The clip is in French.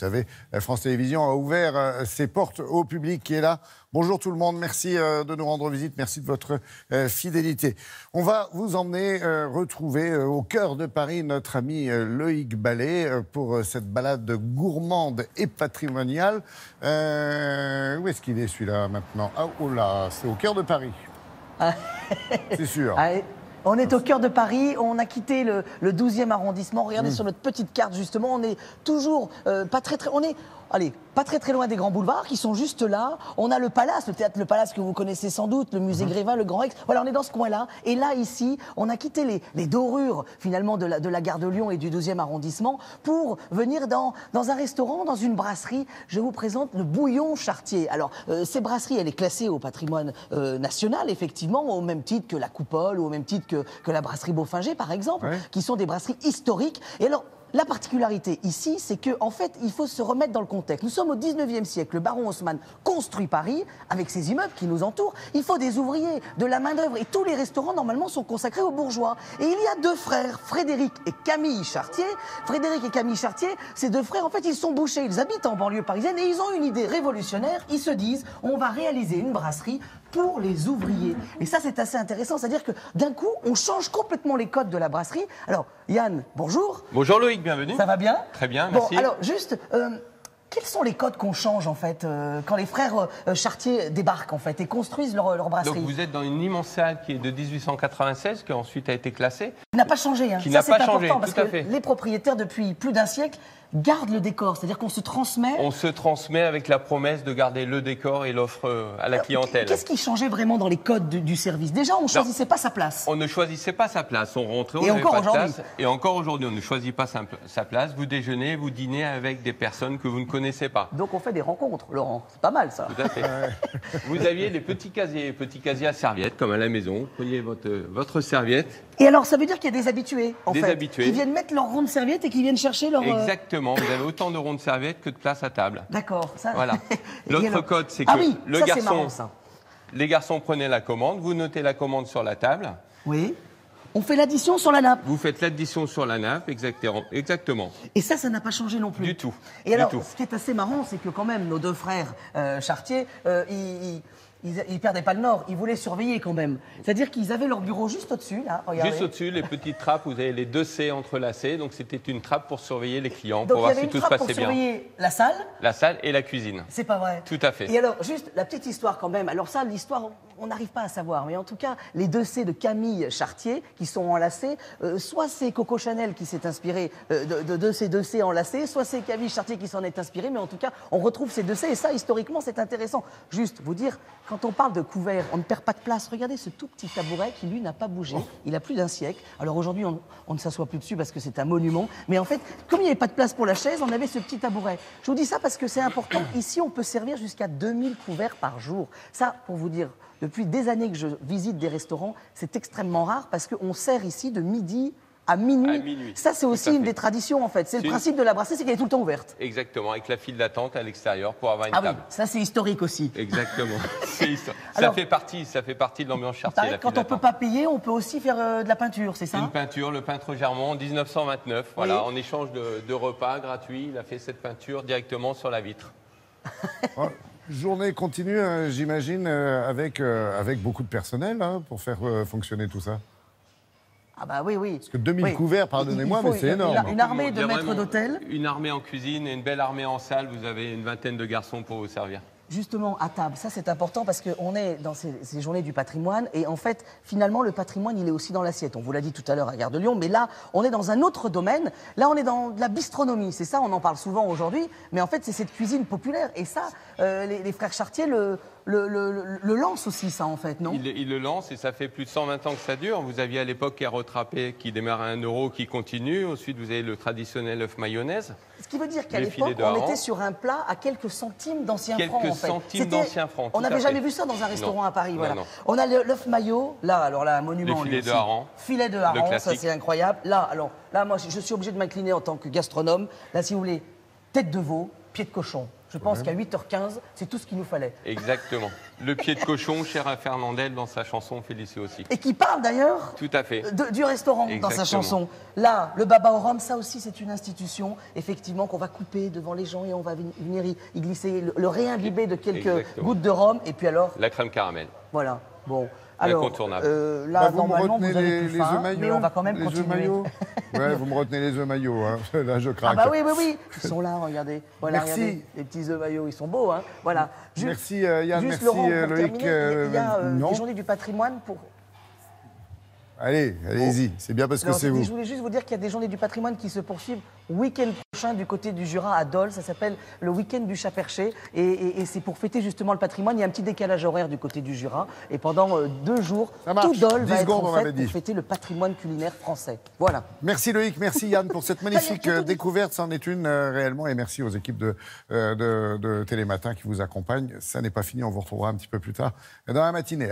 savez, France Télévisions a ouvert ses portes au public qui est là. Bonjour tout le monde, merci de nous rendre visite, merci de votre fidélité. On va vous emmener retrouver au cœur de Paris notre ami Loïc Ballet pour cette balade gourmande et patrimoniale. Où est-ce qu'il est celui-là maintenant? Ah, oh là, c'est au cœur de Paris. C'est sûr. On est au cœur de Paris, on a quitté le 12e arrondissement. Regardez sur notre petite carte, justement, on est toujours pas très loin des grands boulevards qui sont juste là. On a le Palace, le théâtre Le Palace que vous connaissez sans doute, le musée Grévin, le Grand Rex. Voilà, on est dans ce coin-là. Et là, ici, on a quitté les dorures, finalement, de la gare de Lyon et du 12e arrondissement pour venir dans un restaurant, dans une brasserie. Je vous présente le Bouillon Chartier. Alors, cette brasserie, elle est classée au patrimoine national, effectivement, au même titre que la Coupole ou au même titre que la brasserie Beaufinger, par exemple, qui sont des brasseries historiques. Et alors, la particularité ici, c'est qu'en fait, il faut se remettre dans le contexte. Nous sommes au 19e siècle. Le baron Haussmann construit Paris avec ses immeubles qui nous entourent. Il faut des ouvriers, de la main-d'œuvre. Et tous les restaurants, normalement, sont consacrés aux bourgeois. Et il y a deux frères, Frédéric et Camille Chartier. Frédéric et Camille Chartier, ces deux frères, en fait, ils sont bouchers. Ils habitent en banlieue parisienne et ils ont une idée révolutionnaire. Ils se disent, on va réaliser une brasserie pour les ouvriers. Et ça, c'est assez intéressant. C'est-à-dire que d'un coup, on change complètement les codes de la brasserie. Alors, Yann, bonjour. Bonjour Loïc, bienvenue. Ça va bien? Très bien, merci. Bon, alors, juste, quels sont les codes qu'on change, en fait, quand les frères Chartier débarquent, en fait, et construisent leur brasserie? Donc, vous êtes dans une immense salle qui est de 1896, qui ensuite a été classée. Qui n'a pas changé, hein. Qui n'a pas changé, important, parce tout à que fait. les propriétaires, depuis plus d'un siècle, gardent le décor. C'est-à-dire qu'on se transmet... On se transmet avec la promesse de garder le décor et l'offre à la clientèle. Qu'est-ce qui changeait vraiment dans les codes du service? Déjà, on ne choisissait pas sa place. On ne choisissait pas sa place. On rentrait, on Et n'avait encore pas de aujourd'hui. place. Et encore aujourd'hui, on ne choisit pas sa place. Vous déjeunez, vous dînez avec des personnes que vous ne connaissez pas. Donc on fait des rencontres, Laurent. C'est pas mal, ça. Tout à fait. Vous aviez les petits casiers à serviettes, comme à la maison. Vous preniez votre serviette. Et alors, ça veut dire qu'il y a des habitués, en fait, habitués. qui viennent mettre leur ronde serviette et qui viennent chercher leur... Exactement. Vous avez autant de rondes serviettes que de place à table. D'accord. Ça... Voilà. L'autre code, c'est que les garçons prenaient la commande, vous notez la commande sur la table. Oui. On fait l'addition sur la nappe. Vous faites l'addition sur la nappe, exactement. Et ça n'a pas changé non plus. Du tout. Et alors, ce qui est assez marrant, c'est que quand même, nos deux frères Chartier, ils perdaient pas le nord, ils voulaient surveiller quand même. C'est-à-dire qu'ils avaient leur bureau juste au-dessus, là, regardez. Juste au-dessus, les petites trappes, vous avez les deux C entrelacées, donc c'était une trappe pour surveiller les clients, donc, pour voir si tout se passait bien. Donc il y avait une trappe pour surveiller la salle. La salle et la cuisine. C'est pas vrai. Tout à fait. Et alors, juste la petite histoire quand même. Alors ça, l'histoire, on n'arrive pas à savoir. Mais en tout cas, les deux C de Camille Chartier, qui sont enlacés, soit c'est Coco Chanel qui s'est inspiré de ces deux C enlacés, soit c'est Camille Chartier qui s'en est inspiré. Mais en tout cas, on retrouve ces deux C. Et ça, historiquement, c'est intéressant. Juste vous dire, quand on parle de couvert, on ne perd pas de place. Regardez ce tout petit tabouret qui, lui, n'a pas bougé. Il a plus d'un siècle. Alors aujourd'hui, on ne s'assoit plus dessus parce que c'est un monument. Mais en fait, comme il n'y avait pas de place pour la chaise, on avait ce petit tabouret. Je vous dis ça parce que c'est important. Ici, on peut servir jusqu'à 2000 couverts par jour. Ça, pour vous dire, depuis des années que je visite des restaurants, c'est extrêmement rare parce qu'on sert ici de midi à minuit. Ça, c'est aussi une des traditions, en fait. C'est le principe de la brasserie, c'est qu'elle est tout le temps ouverte. Exactement, avec la file d'attente à l'extérieur pour avoir une Ah table. oui, ça, c'est historique aussi. Exactement. Alors, ça fait partie de l'ambiance Chartier. Quand on ne peut pas payer, on peut aussi faire de la peinture, c'est ça? Une peinture, le peintre Germont, en 1929. Voilà, en échange de repas gratuits, il a fait cette peinture directement sur la vitre. Journée continue, j'imagine, avec beaucoup de personnel pour faire fonctionner tout ça. Ah bah oui. Parce que 2000 couverts, pardonnez-moi, mais c'est énorme. Une armée de maîtres d'hôtel. Une armée en cuisine et une belle armée en salle. Vous avez une vingtaine de garçons pour vous servir. Justement, à table, ça c'est important parce qu'on est dans ces journées du patrimoine et en fait, finalement, le patrimoine, il est aussi dans l'assiette. On vous l'a dit tout à l'heure à Gare de Lyon, mais là, on est dans un autre domaine. Là, on est dans de la bistronomie, c'est ça, on en parle souvent aujourd'hui, mais en fait, c'est cette cuisine populaire. Et ça, les frères Chartier le lancent aussi, ça, en fait, non? Ils le lancent et ça fait plus de 120 ans que ça dure. Vous aviez à l'époque Air Retrapé qui démarre à 1 € qui continue. Ensuite, vous avez le traditionnel œuf mayonnaise. Ce qui veut dire qu'à l'époque, on était sur un plat à quelques centimes d'anciens francs, en fait. Quelques centimes d'anciens francs. On n'avait jamais vu ça dans un restaurant à Paris. Voilà. Non. On a l'œuf maillot, là, alors là, un monument. Les filets de hareng. Filet de hareng, ça c'est incroyable. Là, moi, je suis obligé de m'incliner en tant que gastronome. Là, si vous voulez, tête de veau, pied de cochon. Je pense qu'à 8h15, c'est tout ce qu'il nous fallait. Exactement. Le pied de cochon, cher à Fernandel, dans sa chanson Félicé aussi. Et qui parle d'ailleurs Tout à fait. du restaurant dans sa chanson. Là, le baba au rhum, ça aussi c'est une institution, effectivement, qu'on va couper devant les gens et on va venir y glisser, le réimbiber de quelques gouttes de rhum et puis alors... La crème caramel. Voilà, bon. Alors, incontournable. Là, vous normalement, me vous avez plus faim, maillots, mais on va quand même les œufs continuer. maillots. Ouais, vous me retenez les œufs maillots, hein. Là je craque. Ah bah oui, ils sont là, regardez. Voilà, Merci. regardez, les petits œufs maillots, ils sont beaux, hein. Voilà. Merci Yann, merci Laurent, pour Loïc. terminer, il y a non. des journées du patrimoine pour... Allez, allez-y, c'est bien parce que Non, c'est vous. Je voulais juste vous dire qu'il y a des journées du patrimoine qui se poursuivent week-end prochain du côté du Jura à Dole. Ça s'appelle le week-end du chat-perché. Et c'est pour fêter justement le patrimoine. Il y a un petit décalage horaire du côté du Jura. Et pendant 2 jours, tout Dole va être en fête pour fêter le patrimoine culinaire français. Voilà. Merci Loïc, merci Yann pour cette magnifique découverte. C'en est une réellement. Et merci aux équipes de Télématin qui vous accompagnent. Ça n'est pas fini, on vous retrouvera un petit peu plus tard dans la matinée.